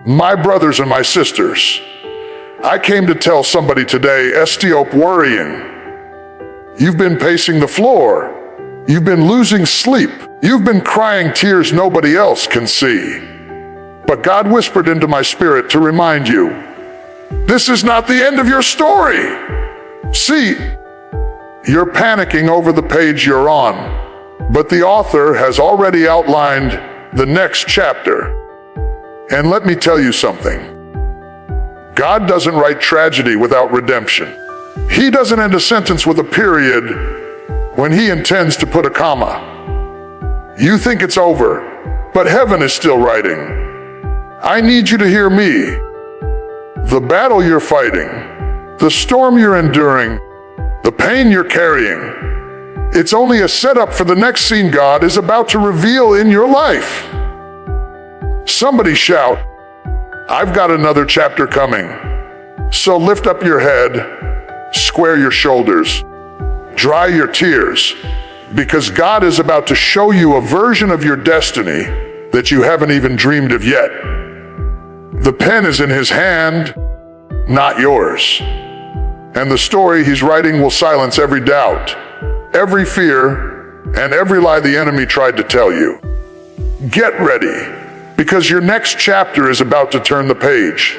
My brothers and my sisters, I came to tell somebody today, stop worrying. You've been pacing the floor. You've been losing sleep. You've been crying tears nobody else can see. But God whispered into my spirit to remind you, this is not the end of your story. See, you're panicking over the page you're on, but the author has already outlined the next chapter. And let me tell you something. God doesn't write tragedy without redemption. He doesn't end a sentence with a period when he intends to put a comma. You think it's over, but heaven is still writing. I need you to hear me. The battle you're fighting, the storm you're enduring, the pain you're carrying, it's only a setup for the next scene God is about to reveal in your life. Somebody shout, I've got another chapter coming. So lift up your head, square your shoulders, dry your tears, because God is about to show you a version of your destiny that you haven't even dreamed of yet. The pen is in his hand, not yours. And the story he's writing will silence every doubt, every fear, and every lie the enemy tried to tell you. Get ready, because your next chapter is about to turn the page.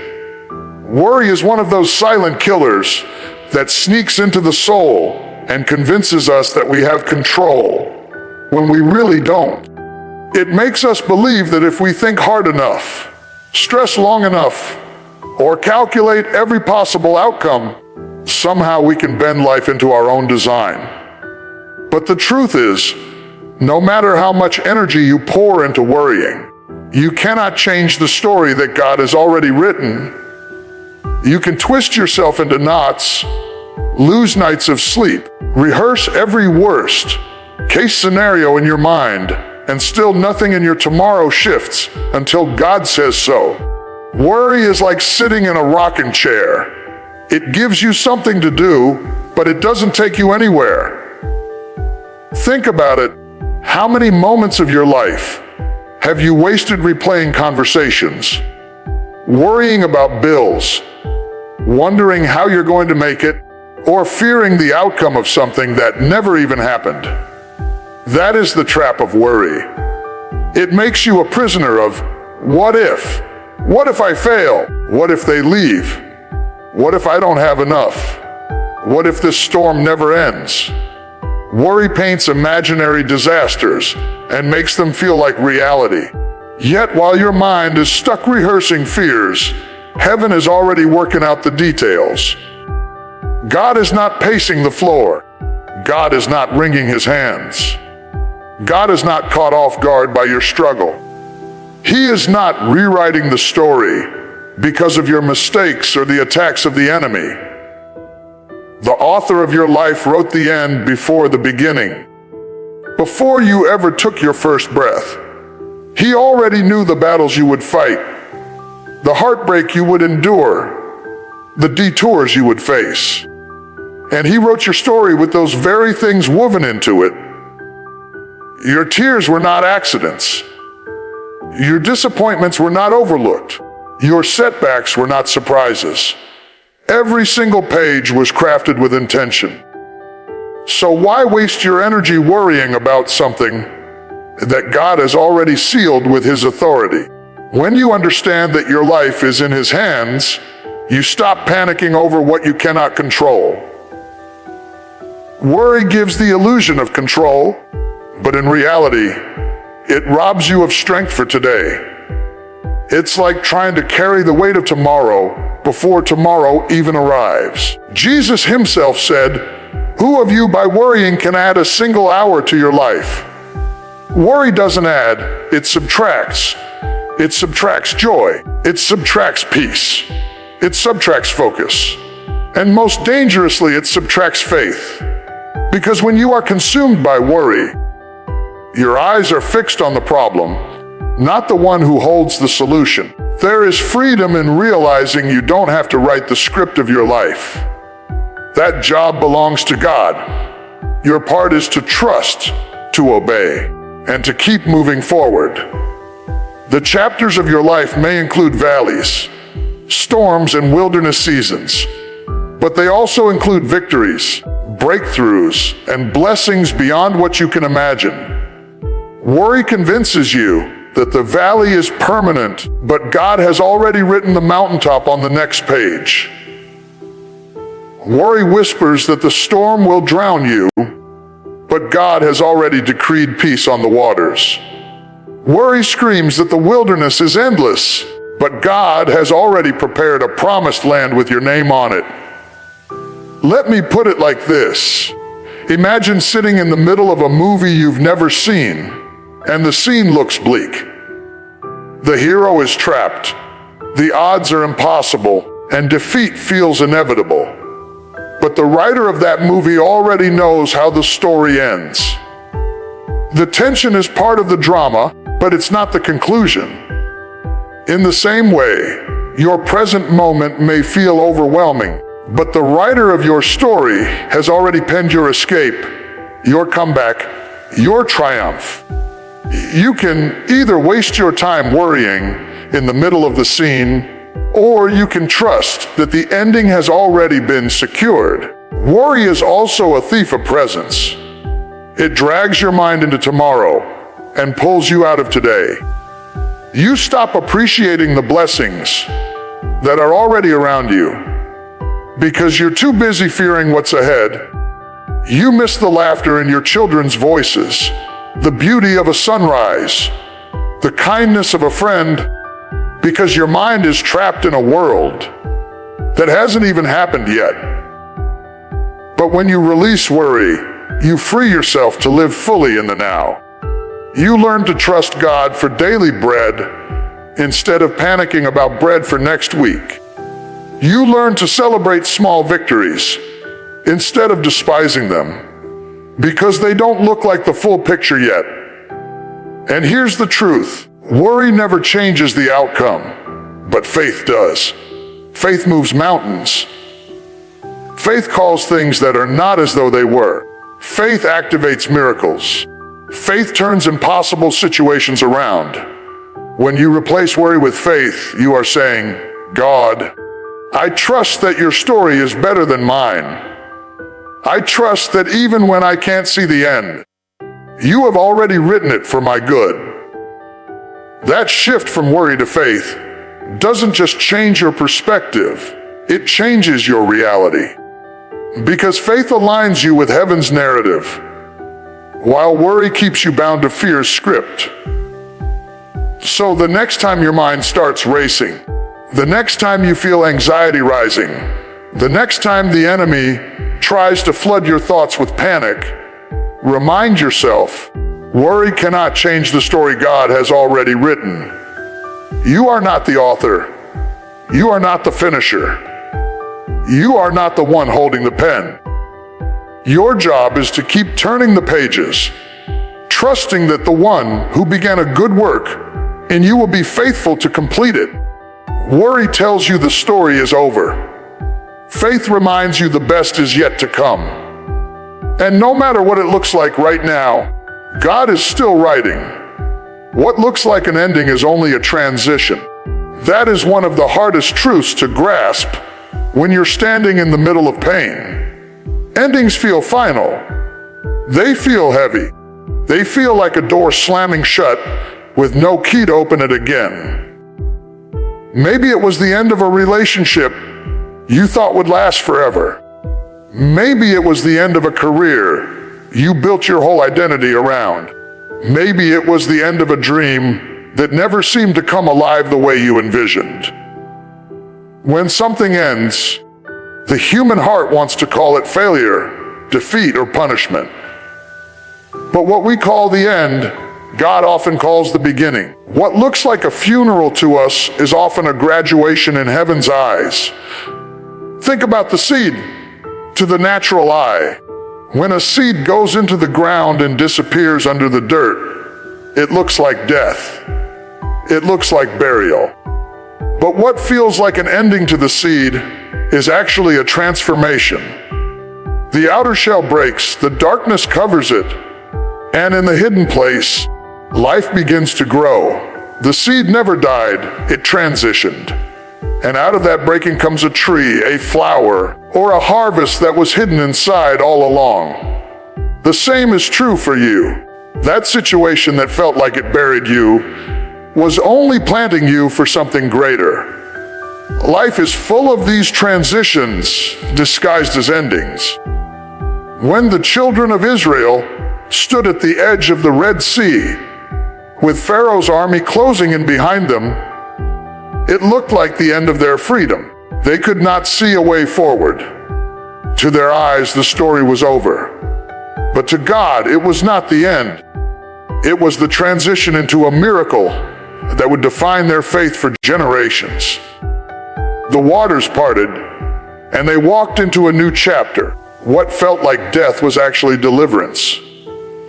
Worry is one of those silent killers that sneaks into the soul and convinces us that we have control when we really don't. It makes us believe that if we think hard enough, stress long enough, or calculate every possible outcome, somehow we can bend life into our own design. But the truth is, no matter how much energy you pour into worrying, you cannot change the story that God has already written. You can twist yourself into knots, lose nights of sleep, rehearse every worst case scenario in your mind, and still nothing in your tomorrow shifts until God says so. Worry is like sitting in a rocking chair. It gives you something to do, but it doesn't take you anywhere. Think about it. How many moments of your life have you wasted replaying conversations, worrying about bills, wondering how you're going to make it, or fearing the outcome of something that never even happened? That is the trap of worry. It makes you a prisoner of what if? What if I fail? What if they leave? What if I don't have enough? What if this storm never ends? Worry paints imaginary disasters and makes them feel like reality. Yet while your mind is stuck rehearsing fears, heaven is already working out the details. God is not pacing the floor. God is not wringing his hands. God is not caught off guard by your struggle. He is not rewriting the story because of your mistakes or the attacks of the enemy. The author of your life wrote the end before the beginning. Before you ever took your first breath, he already knew the battles you would fight, the heartbreak you would endure, the detours you would face. And he wrote your story with those very things woven into it. Your tears were not accidents. Your disappointments were not overlooked. Your setbacks were not surprises. Every single page was crafted with intention. So why waste your energy worrying about something that God has already sealed with his authority? When you understand that your life is in his hands, you stop panicking over what you cannot control. Worry gives the illusion of control, but in reality, it robs you of strength for today. It's like trying to carry the weight of tomorrow before tomorrow even arrives. Jesus himself said, "Who of you by worrying can add a single hour to your life?" Worry doesn't add, it subtracts. It subtracts joy. It subtracts peace. It subtracts focus. And most dangerously, it subtracts faith. Because when you are consumed by worry, your eyes are fixed on the problem, not the one who holds the solution. There is freedom in realizing you don't have to write the script of your life. That job belongs to God. Your part is to trust, to obey, and to keep moving forward. The chapters of your life may include valleys, storms, and wilderness seasons, but they also include victories, breakthroughs, and blessings beyond what you can imagine. Worry convinces you that the valley is permanent, but God has already written the mountaintop on the next page. Worry whispers that the storm will drown you, but God has already decreed peace on the waters. Worry screams that the wilderness is endless, but God has already prepared a promised land with your name on it. Let me put it like this. Imagine sitting in the middle of a movie you've never seen, and the scene looks bleak. The hero is trapped, the odds are impossible, and defeat feels inevitable. But the writer of that movie already knows how the story ends. The tension is part of the drama, but it's not the conclusion. In the same way, your present moment may feel overwhelming, but the writer of your story has already penned your escape, your comeback, your triumph. You can either waste your time worrying in the middle of the scene, or you can trust that the ending has already been secured. Worry is also a thief of presence. It drags your mind into tomorrow and pulls you out of today. You stop appreciating the blessings that are already around you because you're too busy fearing what's ahead. You miss the laughter in your children's voices, the beauty of a sunrise, the kindness of a friend, because your mind is trapped in a world that hasn't even happened yet. But when you release worry, you free yourself to live fully in the now. You learn to trust God for daily bread instead of panicking about bread for next week. You learn to celebrate small victories instead of despising them, because they don't look like the full picture yet. And here's the truth. Worry never changes the outcome, but faith does. Faith moves mountains. Faith calls things that are not as though they were. Faith activates miracles. Faith turns impossible situations around. When you replace worry with faith, you are saying, God, I trust that your story is better than mine. I trust that even when I can't see the end, you have already written it for my good. That shift from worry to faith doesn't just change your perspective, it changes your reality. Because faith aligns you with heaven's narrative, while worry keeps you bound to fear's script. So the next time your mind starts racing, the next time you feel anxiety rising, the next time the enemy tries to flood your thoughts with panic, remind yourself, worry cannot change the story God has already written. You are not the author. You are not the finisher. You are not the one holding the pen. Your job is to keep turning the pages, trusting that the one who began a good work and you will be faithful to complete it. Worry tells you the story is over. Faith reminds you the best is yet to come. And no matter what it looks like right now, God is still writing. What looks like an ending is only a transition. That is one of the hardest truths to grasp when you're standing in the middle of pain. Endings feel final. They feel heavy. They feel like a door slamming shut with no key to open it again. Maybe it was the end of a relationship you thought would last forever. Maybe it was the end of a career you built your whole identity around. Maybe it was the end of a dream that never seemed to come alive the way you envisioned. When something ends, the human heart wants to call it failure, defeat, or punishment. But what we call the end, God often calls the beginning. What looks like a funeral to us is often a graduation in heaven's eyes. Think about the seed. To the natural eye, when a seed goes into the ground and disappears under the dirt, it looks like death. It looks like burial. But what feels like an ending to the seed is actually a transformation. The outer shell breaks, the darkness covers it, and in the hidden place, life begins to grow. The seed never died, it transitioned. And out of that breaking comes a tree, a flower, or a harvest that was hidden inside all along. The same is true for you. That situation that felt like it buried you was only planting you for something greater. Life is full of these transitions disguised as endings. When the children of Israel stood at the edge of the Red Sea, with Pharaoh's army closing in behind them, it looked like the end of their freedom. They could not see a way forward. To their eyes, the story was over. But to God, it was not the end. It was the transition into a miracle that would define their faith for generations. The waters parted, and they walked into a new chapter. What felt like death was actually deliverance.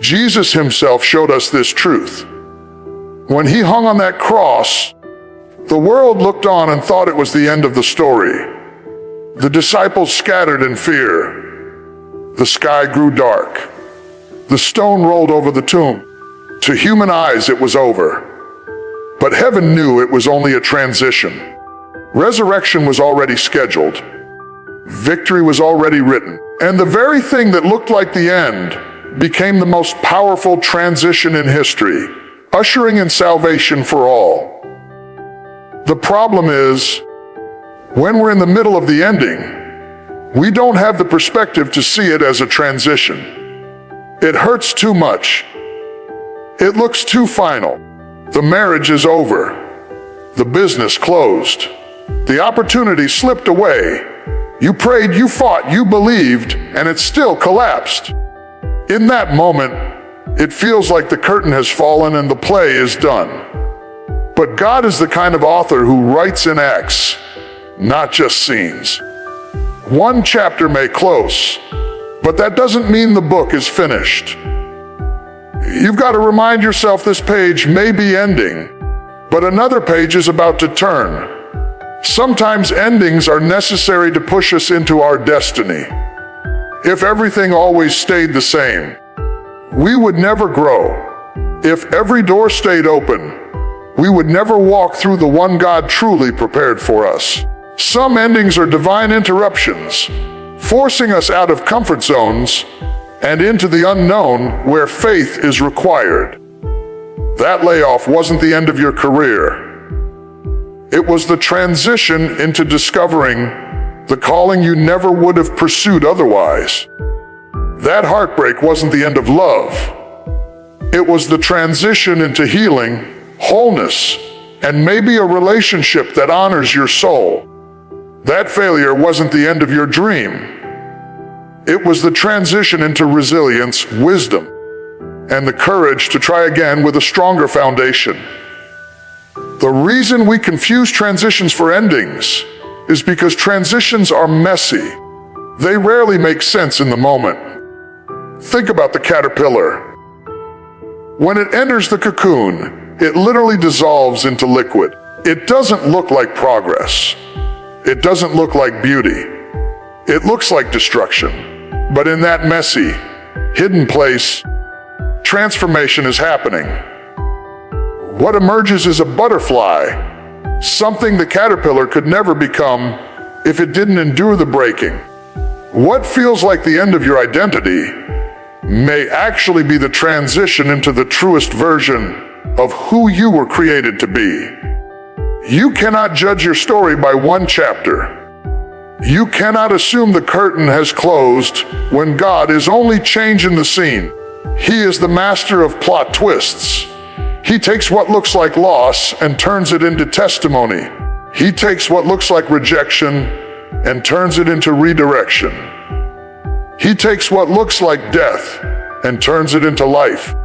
Jesus himself showed us this truth. When he hung on that cross, the world looked on and thought it was the end of the story. The disciples scattered in fear. The sky grew dark. The stone rolled over the tomb. To human eyes, it was over. But heaven knew it was only a transition. Resurrection was already scheduled. Victory was already written. And the very thing that looked like the end became the most powerful transition in history, ushering in salvation for all. The problem is, when we're in the middle of the ending, we don't have the perspective to see it as a transition. It hurts too much. It looks too final. The marriage is over. The business closed. The opportunity slipped away. You prayed, you fought, you believed, and it still collapsed. In that moment, it feels like the curtain has fallen and the play is done. But God is the kind of author who writes in acts, not just scenes. One chapter may close, but that doesn't mean the book is finished. You've got to remind yourself this page may be ending, but another page is about to turn. Sometimes endings are necessary to push us into our destiny. If everything always stayed the same, we would never grow. If every door stayed open, we would never walk through the one God truly prepared for us. Some endings are divine interruptions, forcing us out of comfort zones and into the unknown where faith is required. That layoff wasn't the end of your career. It was the transition into discovering the calling you never would have pursued otherwise. That heartbreak wasn't the end of love. It was the transition into healing, wholeness, and maybe a relationship that honors your soul. That failure wasn't the end of your dream. It was the transition into resilience, wisdom, and the courage to try again with a stronger foundation. The reason we confuse transitions for endings is because transitions are messy. They rarely make sense in the moment. Think about the caterpillar. When it enters the cocoon, it literally dissolves into liquid. It doesn't look like progress. It doesn't look like beauty. It looks like destruction. But in that messy, hidden place, transformation is happening. What emerges is a butterfly, something the caterpillar could never become if it didn't endure the breaking. What feels like the end of your identity may actually be the transition into the truest version of who you were created to be. You cannot judge your story by one chapter. You cannot assume the curtain has closed when God is only changing the scene. He is the master of plot twists. He takes what looks like loss and turns it into testimony. He takes what looks like rejection and turns it into redirection. He takes what looks like death and turns it into life.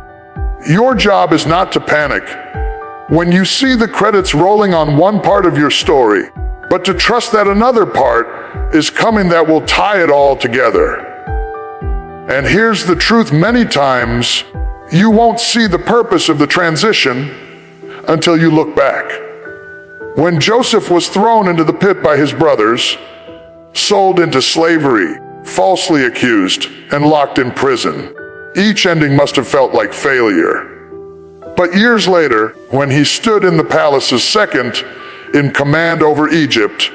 Your job is not to panic when you see the credits rolling on one part of your story, but to trust that another part is coming that will tie it all together. And here's the truth: many times, you won't see the purpose of the transition until you look back. When Joseph was thrown into the pit by his brothers, sold into slavery, falsely accused, and locked in prison, each ending must have felt like failure. But years later, when he stood in the palace as second in command over Egypt,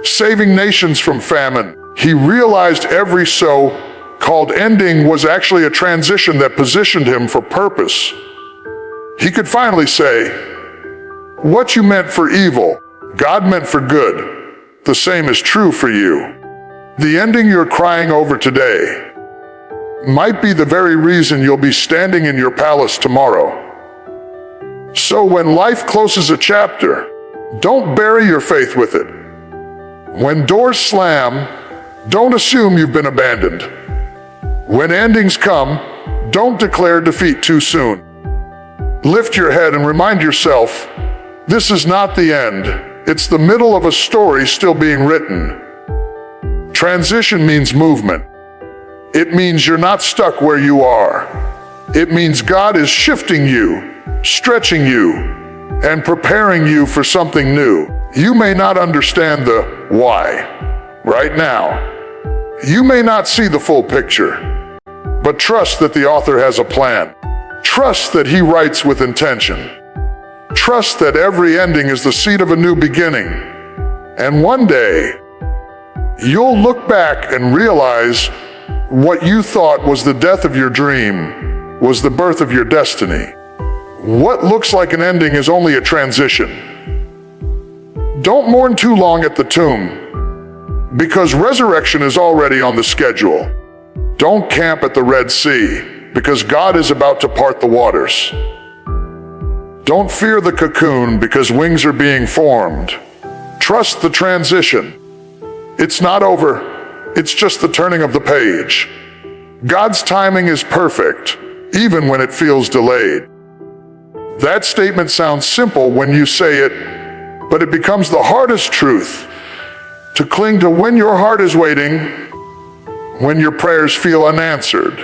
saving nations from famine. He realized every so-called ending was actually a transition that positioned him for purpose. He could finally say, "What you meant for evil, God meant for good. The same is true for you." The ending you're crying over today might be the very reason you'll be standing in your palace tomorrow. So when life closes a chapter, don't bury your faith with it. When doors slam, don't assume you've been abandoned. When endings come, don't declare defeat too soon. Lift your head and remind yourself, this is not the end. It's the middle of a story still being written. Transition means movement. It means you're not stuck where you are. It means God is shifting you, stretching you, and preparing you for something new. You may not understand the why right now. You may not see the full picture, but trust that the author has a plan. Trust that he writes with intention. Trust that every ending is the seed of a new beginning. And one day, you'll look back and realize what you thought was the death of your dream was the birth of your destiny. What looks like an ending is only a transition. Don't mourn too long at the tomb, because resurrection is already on the schedule. Don't camp at the Red Sea, because God is about to part the waters. Don't fear the cocoon, because wings are being formed. Trust the transition. It's not over. It's just the turning of the page. God's timing is perfect, even when it feels delayed. That statement sounds simple when you say it, but it becomes the hardest truth to cling to when your heart is waiting, when your prayers feel unanswered,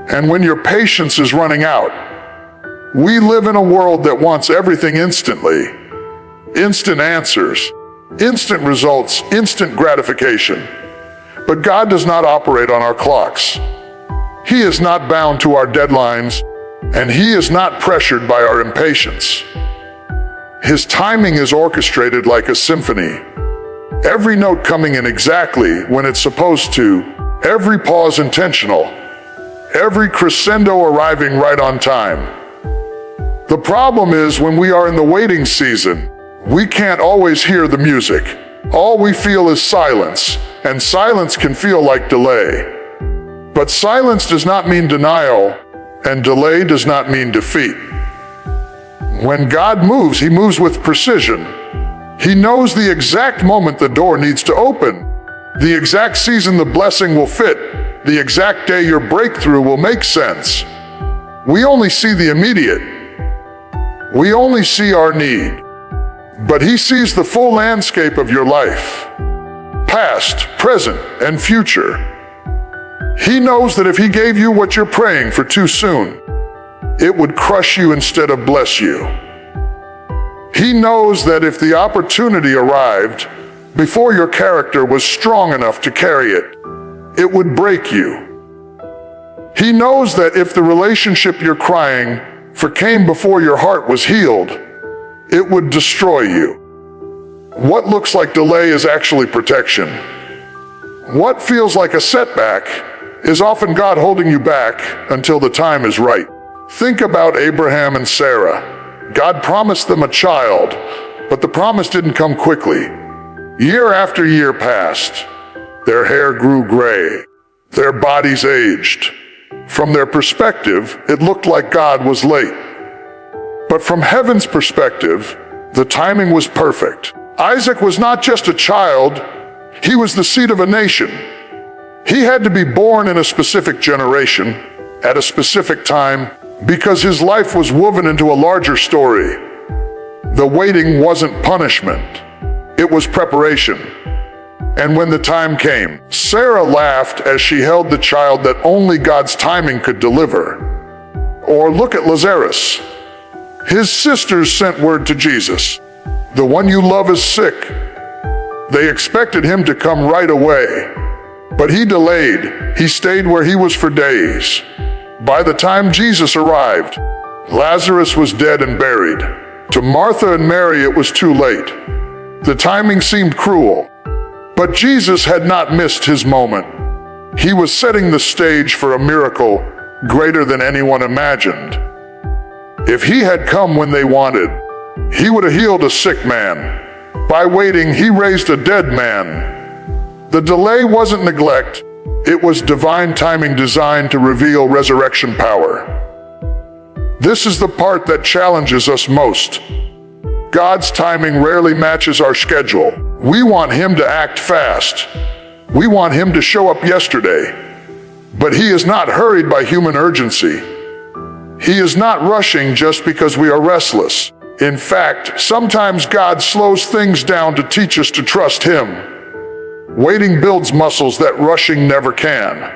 and when your patience is running out. We live in a world that wants everything instantly. Instant answers, instant results, instant gratification. But God does not operate on our clocks. He is not bound to our deadlines, and He is not pressured by our impatience. His timing is orchestrated like a symphony. Every note coming in exactly when it's supposed to, every pause intentional, every crescendo arriving right on time. The problem is when we are in the waiting season, we can't always hear the music. All we feel is silence, and silence can feel like delay. But silence does not mean denial, and delay does not mean defeat. When God moves, He moves with precision. He knows the exact moment the door needs to open, the exact season the blessing will fit, the exact day your breakthrough will make sense. We only see the immediate. We only see our need. But He sees the full landscape of your life, past, present, and future. He knows that if He gave you what you're praying for too soon, it would crush you instead of bless you. He knows that if the opportunity arrived before your character was strong enough to carry it, it would break you. He knows that if the relationship you're crying for came before your heart was healed, it would destroy you. What looks like delay is actually protection. What feels like a setback is often God holding you back until the time is right. Think about Abraham and Sarah. God promised them a child, but the promise didn't come quickly. Year after year passed. Their hair grew gray. Their bodies aged. From their perspective, it looked like God was late. But from heaven's perspective, the timing was perfect. Isaac was not just a child, he was the seed of a nation. He had to be born in a specific generation, at a specific time, because his life was woven into a larger story. The waiting wasn't punishment, it was preparation. And when the time came, Sarah laughed as she held the child that only God's timing could deliver. Or look at Lazarus. His sisters sent word to Jesus, "The one you love is sick." They expected him to come right away, but he delayed. He stayed where he was for days. By the time Jesus arrived, Lazarus was dead and buried. To Martha and Mary, it was too late. The timing seemed cruel. But Jesus had not missed his moment. He was setting the stage for a miracle greater than anyone imagined. If he had come when they wanted, he would have healed a sick man. By waiting, he raised a dead man. The delay wasn't neglect. It was divine timing designed to reveal resurrection power. This is the part that challenges us most. God's timing rarely matches our schedule. We want him to act fast. We want him to show up yesterday. But he is not hurried by human urgency. He is not rushing just because we are restless. In fact, sometimes God slows things down to teach us to trust him. Waiting builds muscles that rushing never can.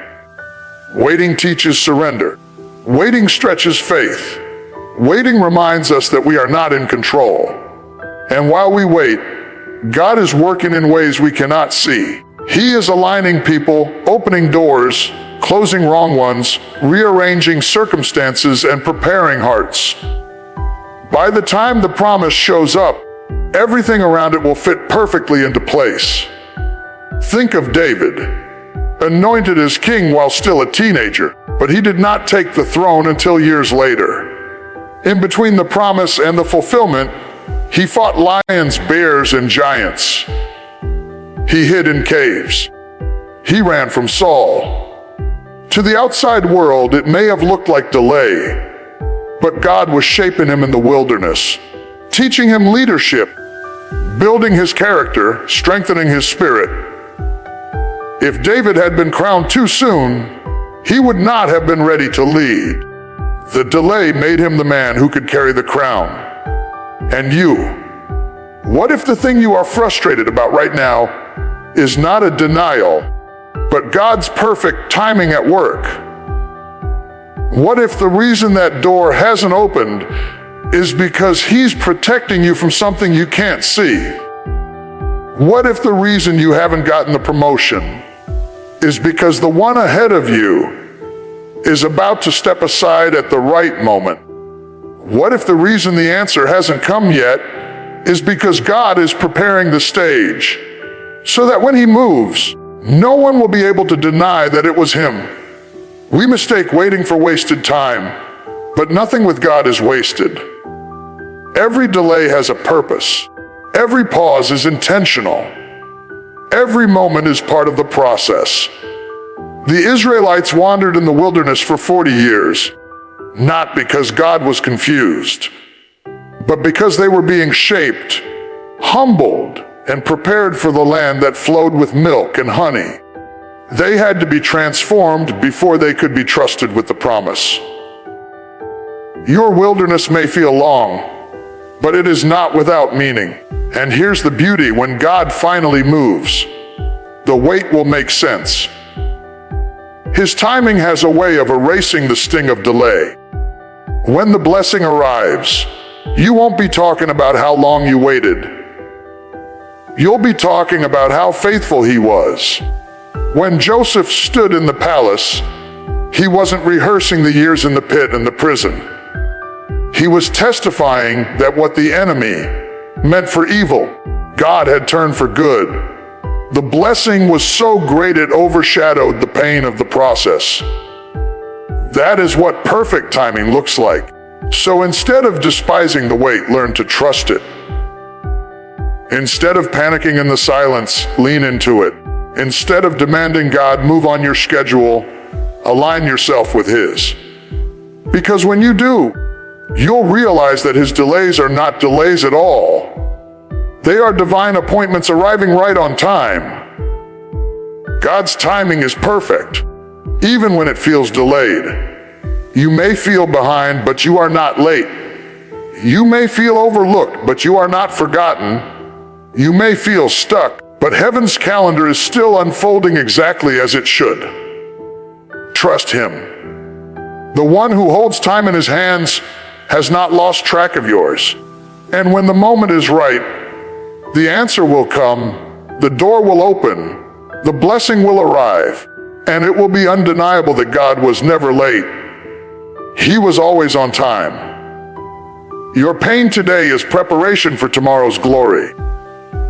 Waiting teaches surrender. Waiting stretches faith. Waiting reminds us that we are not in control. And while we wait, God is working in ways we cannot see. He is aligning people, opening doors, closing wrong ones, rearranging circumstances, and preparing hearts. By the time the promise shows up, everything around it will fit perfectly into place. Think of David, anointed as king while still a teenager, but he did not take the throne until years later. In between the promise and the fulfillment, he fought lions, bears, and giants. He hid in caves. He ran from Saul. To the outside world, it may have looked like delay, but God was shaping him in the wilderness, teaching him leadership, building his character, strengthening his spirit. If David had been crowned too soon, he would not have been ready to lead. The delay made him the man who could carry the crown. And you? What if the thing you are frustrated about right now is not a denial, but God's perfect timing at work? What if the reason that door hasn't opened is because he's protecting you from something you can't see? What if the reason you haven't gotten the promotion is because the one ahead of you is about to step aside at the right moment? What if the reason the answer hasn't come yet is because God is preparing the stage so that when he moves, no one will be able to deny that it was him? We mistake waiting for wasted time, but nothing with God is wasted. Every delay has a purpose. Every pause is intentional. Every moment is part of the process. The Israelites wandered in the wilderness for 40 years, not because God was confused, but because they were being shaped, humbled, and prepared for the land that flowed with milk and honey. They had to be transformed before they could be trusted with the promise. Your wilderness may feel long, but it is not without meaning. And here's the beauty: when God finally moves, the wait will make sense. His timing has a way of erasing the sting of delay. When the blessing arrives, you won't be talking about how long you waited. You'll be talking about how faithful he was. When Joseph stood in the palace, he wasn't rehearsing the years in the pit and the prison. He was testifying that what the enemy meant for evil, God had turned for good. The blessing was so great it overshadowed the pain of the process. That is what perfect timing looks like. So instead of despising the wait, learn to trust it. Instead of panicking in the silence, lean into it. Instead of demanding God move on your schedule, align yourself with his. Because when you do, you'll realize that his delays are not delays at all. They are divine appointments arriving right on time. God's timing is perfect, even when it feels delayed. You may feel behind, but you are not late. You may feel overlooked, but you are not forgotten. You may feel stuck, but heaven's calendar is still unfolding exactly as it should. Trust him. The one who holds time in his hands has not lost track of yours. And when the moment is right, the answer will come, the door will open, the blessing will arrive, and it will be undeniable that God was never late. He was always on time. Your pain today is preparation for tomorrow's glory.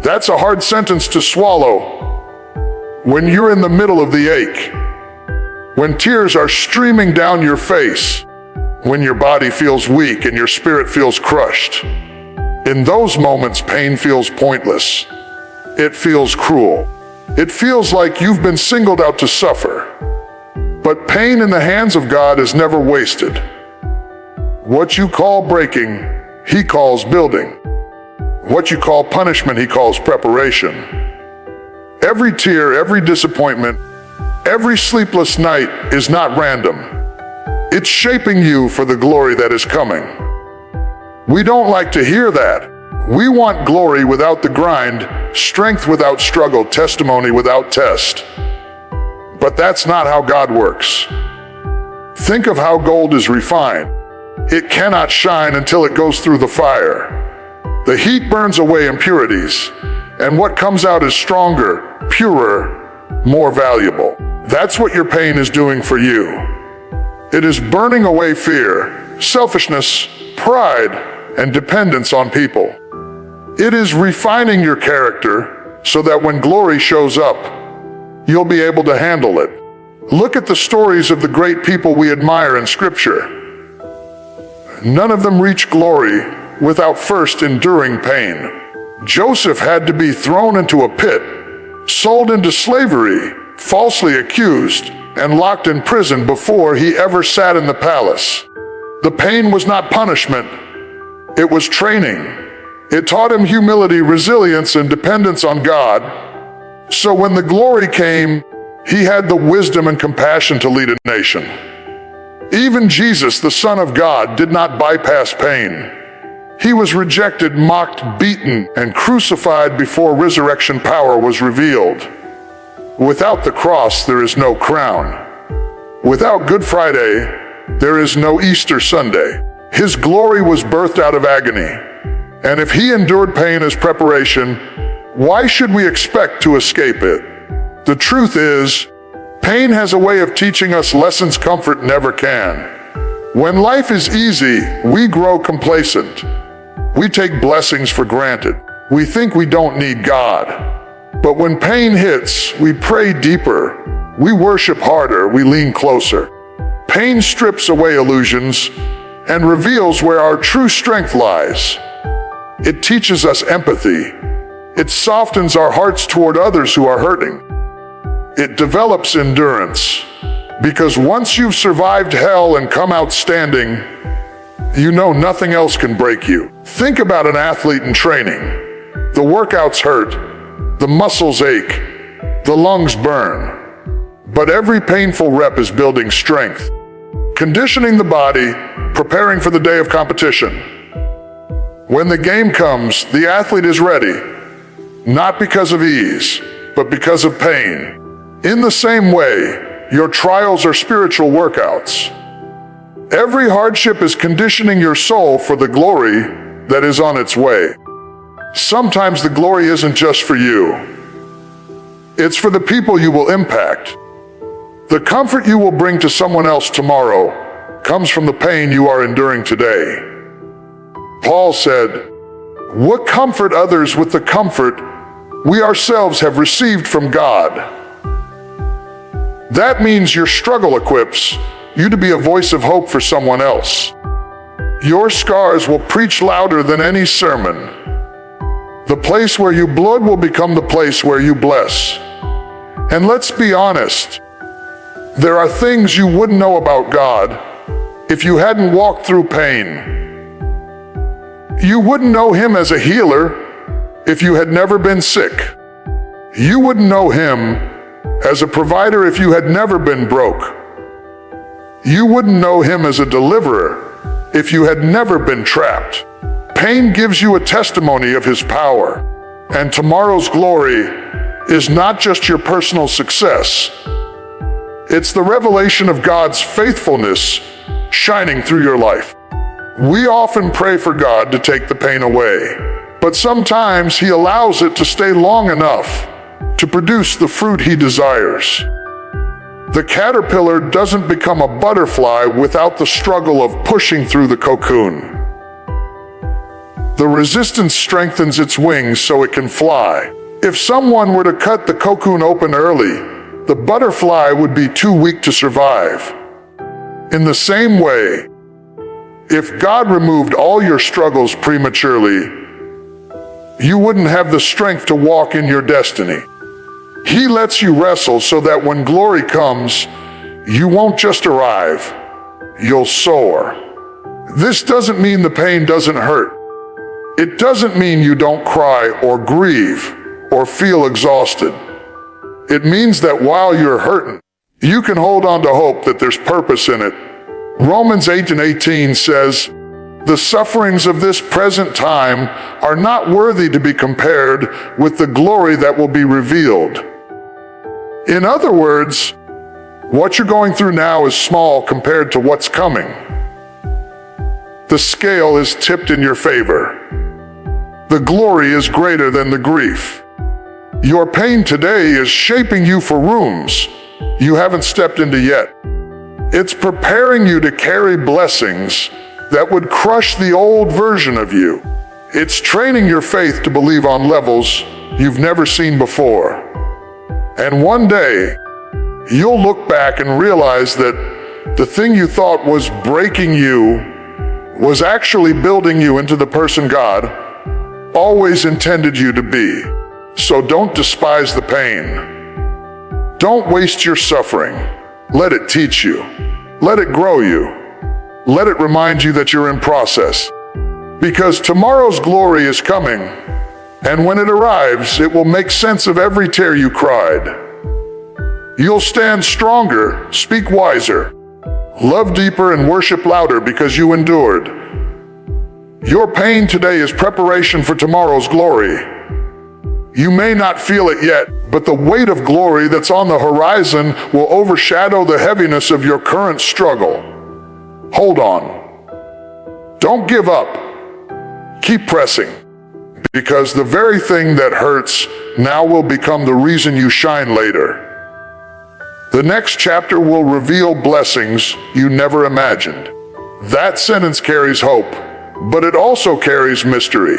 That's a hard sentence to swallow. When you're in the middle of the ache, when tears are streaming down your face, when your body feels weak and your spirit feels crushed, in those moments, pain feels pointless. It feels cruel. It feels like you've been singled out to suffer. But pain in the hands of God is never wasted. What you call breaking, He calls building. What you call punishment, He calls preparation. Every tear, every disappointment, every sleepless night is not random. It's shaping you for the glory that is coming. We don't like to hear that. We want glory without the grind, strength without struggle, testimony without test. But that's not how God works. Think of how gold is refined. It cannot shine until it goes through the fire. The heat burns away impurities, and what comes out is stronger, purer, more valuable. That's what your pain is doing for you. It is burning away fear, selfishness, pride, and dependence on people. It is refining your character so that when glory shows up, you'll be able to handle it. Look at the stories of the great people we admire in Scripture. None of them reach glory without first enduring pain. Joseph had to be thrown into a pit, sold into slavery, falsely accused, and locked in prison before he ever sat in the palace. The pain was not punishment, it was training. It taught him humility, resilience, and dependence on God. So when the glory came, he had the wisdom and compassion to lead a nation. Even Jesus, the Son of God, did not bypass pain. He was rejected, mocked, beaten, and crucified before resurrection power was revealed. Without the cross, there is no crown. Without Good Friday, there is no Easter Sunday. His glory was birthed out of agony. And if He endured pain as preparation, why should we expect to escape it? The truth is, pain has a way of teaching us lessons comfort never can. When life is easy, we grow complacent. We take blessings for granted. We think we don't need God. But when pain hits, we pray deeper. We worship harder. We lean closer. Pain strips away illusions and reveals where our true strength lies. It teaches us empathy. It softens our hearts toward others who are hurting. It develops endurance, because once you've survived hell and come out standing, you know nothing else can break you. Think about an athlete in training. The workouts hurt, the muscles ache, the lungs burn. But every painful rep is building strength, conditioning the body, preparing for the day of competition. When the game comes, the athlete is ready, not because of ease, but because of pain. In the same way, your trials are spiritual workouts. Every hardship is conditioning your soul for the glory that is on its way. Sometimes the glory isn't just for you. It's for the people you will impact. The comfort you will bring to someone else tomorrow comes from the pain you are enduring today. Paul said, "What comfort others with the comfort we ourselves have received from God." That means your struggle equips you to be a voice of hope for someone else. Your scars will preach louder than any sermon. The place where you blood will become the place where you bless. And let's be honest, there are things you wouldn't know about God if you hadn't walked through pain. You wouldn't know Him as a healer if you had never been sick. You wouldn't know Him as a provider if you had never been broke. You wouldn't know Him as a deliverer if you had never been trapped. Pain gives you a testimony of His power, and tomorrow's glory is not just your personal success. It's the revelation of God's faithfulness shining through your life. We often pray for God to take the pain away, but sometimes He allows it to stay long enough to produce the fruit He desires. The caterpillar doesn't become a butterfly without the struggle of pushing through the cocoon. The resistance strengthens its wings so it can fly. If someone were to cut the cocoon open early, the butterfly would be too weak to survive. In the same way, if God removed all your struggles prematurely, you wouldn't have the strength to walk in your destiny. He lets you wrestle so that when glory comes, you won't just arrive, you'll soar. This doesn't mean the pain doesn't hurt. It doesn't mean you don't cry or grieve or feel exhausted. It means that while you're hurting, you can hold on to hope that there's purpose in it. Romans 8:18 says, "The sufferings of this present time are not worthy to be compared with the glory that will be revealed." In other words, what you're going through now is small compared to what's coming. The scale is tipped in your favor. The glory is greater than the grief. Your pain today is shaping you for rooms you haven't stepped into yet. It's preparing you to carry blessings that would crush the old version of you. It's training your faith to believe on levels you've never seen before. And one day, you'll look back and realize that the thing you thought was breaking you was actually building you into the person God always intended you to be. So don't despise the pain. Don't waste your suffering. Let it teach you. Let it grow you. Let it remind you that you're in process. Because tomorrow's glory is coming, and when it arrives, it will make sense of every tear you cried. You'll stand stronger, speak wiser, love deeper, and worship louder because you endured. Your pain today is preparation for tomorrow's glory. You may not feel it yet, but the weight of glory that's on the horizon will overshadow the heaviness of your current struggle. Hold on. Don't give up. Keep pressing, because the very thing that hurts now will become the reason you shine later. The next chapter will reveal blessings you never imagined. That sentence carries hope, but it also carries mystery.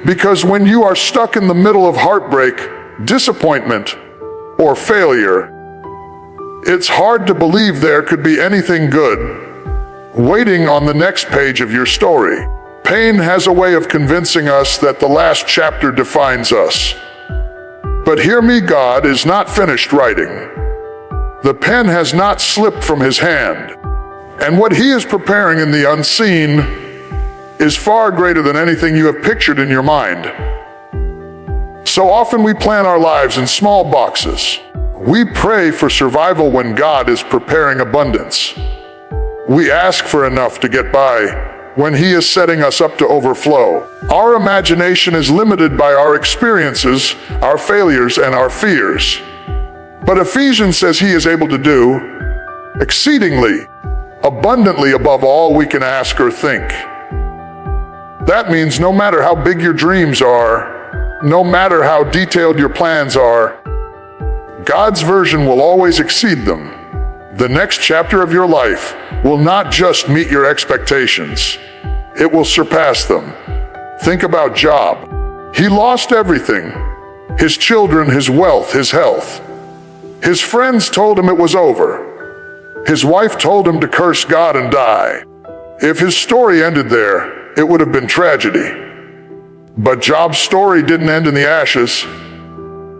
Because when you are stuck in the middle of heartbreak, disappointment, or failure, it's hard to believe there could be anything good waiting on the next page of your story. Pain has a way of convincing us that the last chapter defines us. But hear me, God is not finished writing. The pen has not slipped from his hand. And what he is preparing in the unseen is far greater than anything you have pictured in your mind. So often we plan our lives in small boxes. We pray for survival when God is preparing abundance. We ask for enough to get by when he is setting us up to overflow. Our imagination is limited by our experiences, our failures, and our fears. But Ephesians says he is able to do exceedingly, abundantly above all we can ask or think. That means no matter how big your dreams are, no matter how detailed your plans are, God's version will always exceed them. The next chapter of your life will not just meet your expectations, it will surpass them. Think about Job. He lost everything: his children, his wealth, his health. His friends told him it was over. His wife told him to curse God and die. If his story ended there, it would have been tragedy. But Job's story didn't end in the ashes.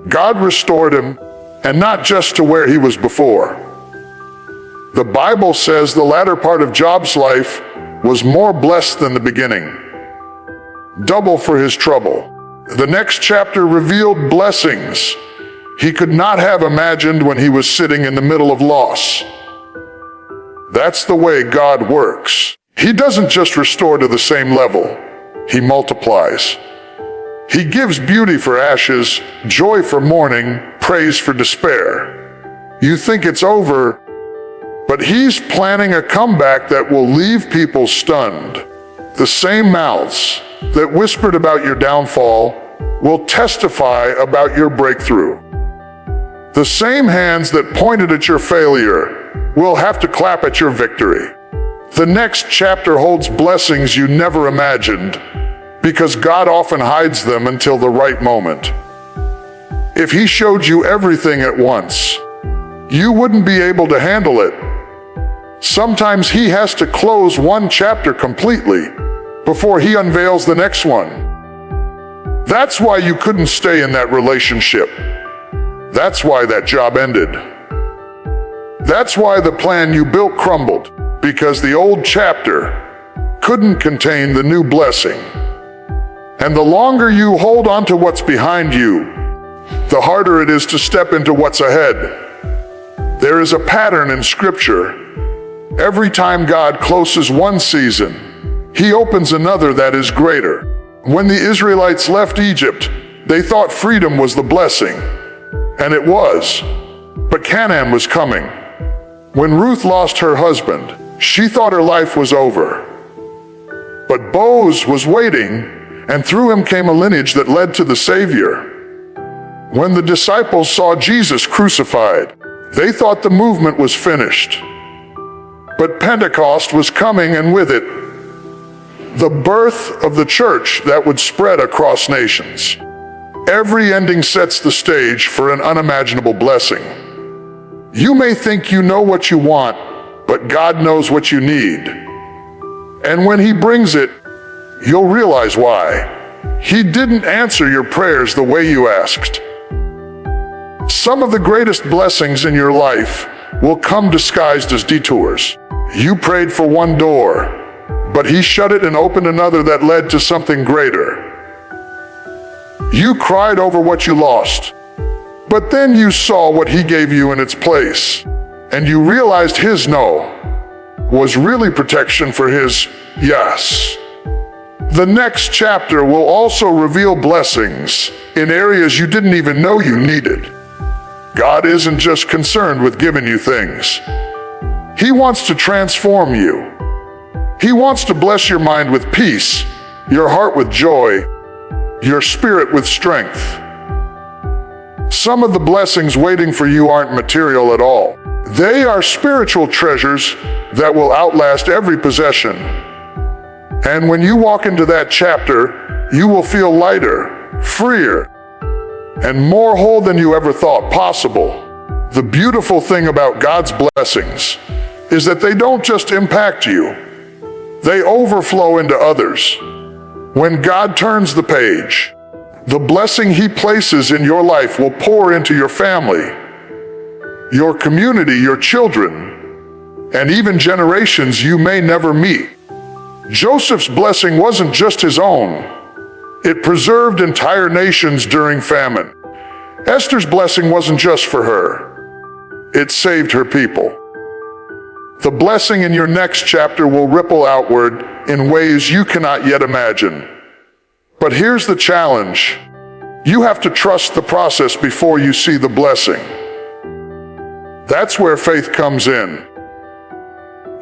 God restored him, and not just to where he was before. The Bible says the latter part of Job's life was more blessed than the beginning. Double for his trouble. The next chapter revealed blessings he could not have imagined when he was sitting in the middle of loss. That's the way God works. He doesn't just restore to the same level, he multiplies. He gives beauty for ashes, joy for mourning, praise for despair. You think it's over, but he's planning a comeback that will leave people stunned. The same mouths that whispered about your downfall will testify about your breakthrough. The same hands that pointed at your failure will have to clap at your victory. The next chapter holds blessings you never imagined, because God often hides them until the right moment. If He showed you everything at once, you wouldn't be able to handle it. Sometimes He has to close one chapter completely before He unveils the next one. That's why you couldn't stay in that relationship. That's why that job ended. That's why the plan you built crumbled, because the old chapter couldn't contain the new blessing. And the longer you hold on to what's behind you, the harder it is to step into what's ahead. There is a pattern in Scripture. Every time God closes one season, He opens another that is greater. When the Israelites left Egypt, they thought freedom was the blessing, and it was. But Canaan was coming. When Ruth lost her husband, she thought her life was over. But Boaz was waiting, and through him came a lineage that led to the Savior. When the disciples saw Jesus crucified, they thought the movement was finished. But Pentecost was coming, and with it, the birth of the church that would spread across nations. Every ending sets the stage for an unimaginable blessing. You may think you know what you want, but God knows what you need. And when He brings it, you'll realize why. He didn't answer your prayers the way you asked. Some of the greatest blessings in your life will come disguised as detours. You prayed for one door, but He shut it and opened another that led to something greater. You cried over what you lost, but then you saw what He gave you in its place, and you realized His no was really protection for His yes. The next chapter will also reveal blessings in areas you didn't even know you needed. God isn't just concerned with giving you things. He wants to transform you. He wants to bless your mind with peace, your heart with joy, your spirit with strength. Some of the blessings waiting for you aren't material at all. They are spiritual treasures that will outlast every possession. And when you walk into that chapter, you will feel lighter, freer, and more whole than you ever thought possible. The beautiful thing about God's blessings is that they don't just impact you, they overflow into others. When God turns the page, the blessing He places in your life will pour into your family, your community, your children, and even generations you may never meet. Joseph's blessing wasn't just his own. It preserved entire nations during famine. Esther's blessing wasn't just for her. It saved her people. The blessing in your next chapter will ripple outward in ways you cannot yet imagine. But here's the challenge. You have to trust the process before you see the blessing. That's where faith comes in.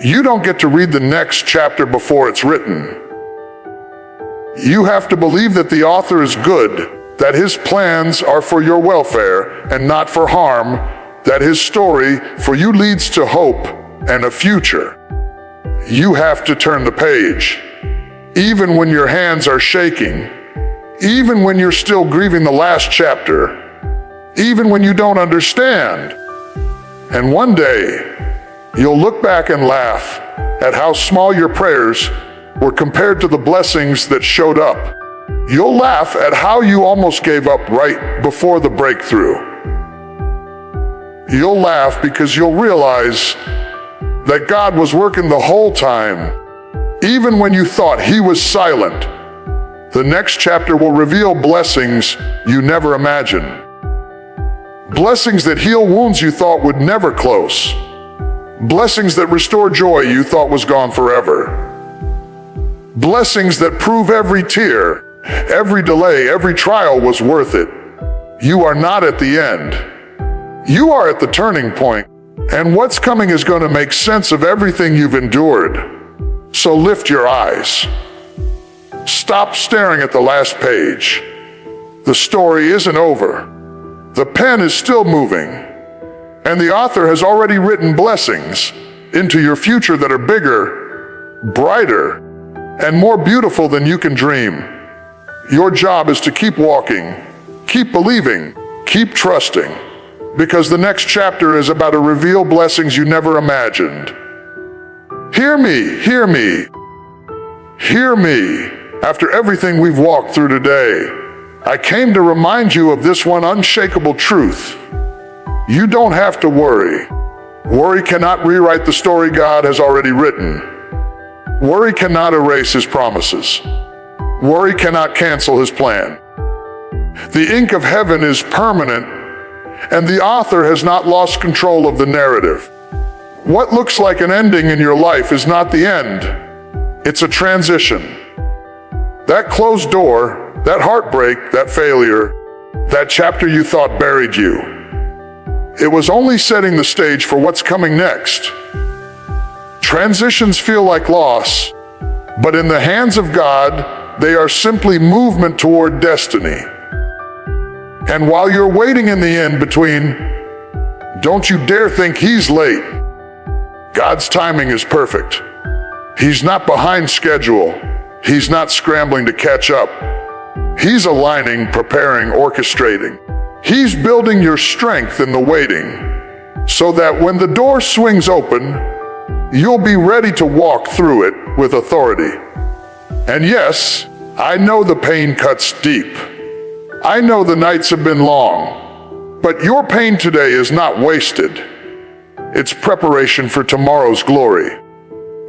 You don't get to read the next chapter before it's written. You have to believe that the author is good, that his plans are for your welfare and not for harm, that his story for you leads to hope and a future. You have to turn the page. Even when your hands are shaking, even when you're still grieving the last chapter, even when you don't understand. And one day, you'll look back and laugh at how small your prayers were compared to the blessings that showed up. You'll laugh at how you almost gave up right before the breakthrough. You'll laugh because you'll realize that God was working the whole time, even when you thought He was silent. The next chapter will reveal blessings you never imagined. Blessings that heal wounds you thought would never close. Blessings that restore joy you thought was gone forever. Blessings that prove every tear, every delay, every trial was worth it. You are not at the end. You are at the turning point, and what's coming is going to make sense of everything you've endured. So lift your eyes. Stop staring at the last page. The story isn't over. The pen is still moving, and the author has already written blessings into your future that are bigger, brighter, and more beautiful than you can dream. Your job is to keep walking, keep believing, keep trusting, because the next chapter is about to reveal blessings you never imagined. Hear me, hear me, hear me. After everything we've walked through today, I came to remind you of this one unshakable truth. You don't have to worry. Worry cannot rewrite the story God has already written. Worry cannot erase His promises. Worry cannot cancel His plan. The ink of heaven is permanent, and the author has not lost control of the narrative. What looks like an ending in your life is not the end. It's a transition. That closed door, that heartbreak, that failure, that chapter you thought buried you, it was only setting the stage for what's coming next. Transitions feel like loss, but in the hands of God, they are simply movement toward destiny. And while you're waiting in the in-between, don't you dare think He's late. God's timing is perfect. He's not behind schedule. He's not scrambling to catch up. He's aligning, preparing, orchestrating. He's building your strength in the waiting, so that when the door swings open, you'll be ready to walk through it with authority. And yes, I know the pain cuts deep. I know the nights have been long, but your pain today is not wasted. It's preparation for tomorrow's glory.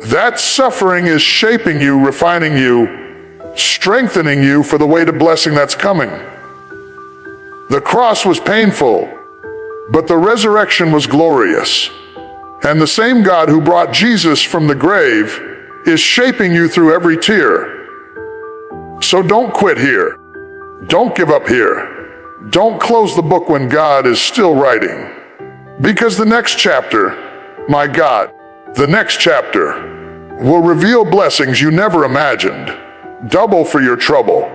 That suffering is shaping you, refining you, strengthening you for the way to blessing that's coming. The cross was painful, but the resurrection was glorious. And the same God who brought Jesus from the grave is shaping you through every tear. So don't quit here. Don't give up here. Don't close the book when God is still writing. Because the next chapter, my God, the next chapter will reveal blessings you never imagined. Double for your trouble,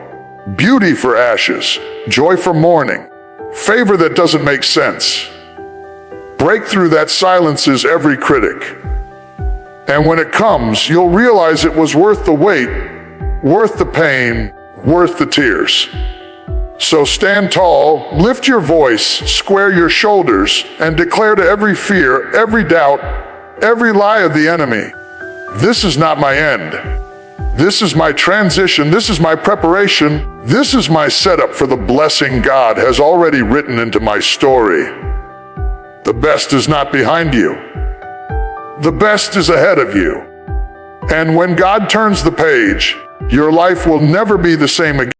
beauty for ashes, joy for mourning, favor that doesn't make sense, breakthrough that silences every critic. And when it comes, you'll realize it was worth the wait, worth the pain, worth the tears. So stand tall, lift your voice, square your shoulders, and declare to every fear, every doubt, every lie of the enemy, this is not my end. This is my transition. This is my preparation. This is my setup for the blessing God has already written into my story. The best is not behind you. The best is ahead of you. And when God turns the page, your life will never be the same again.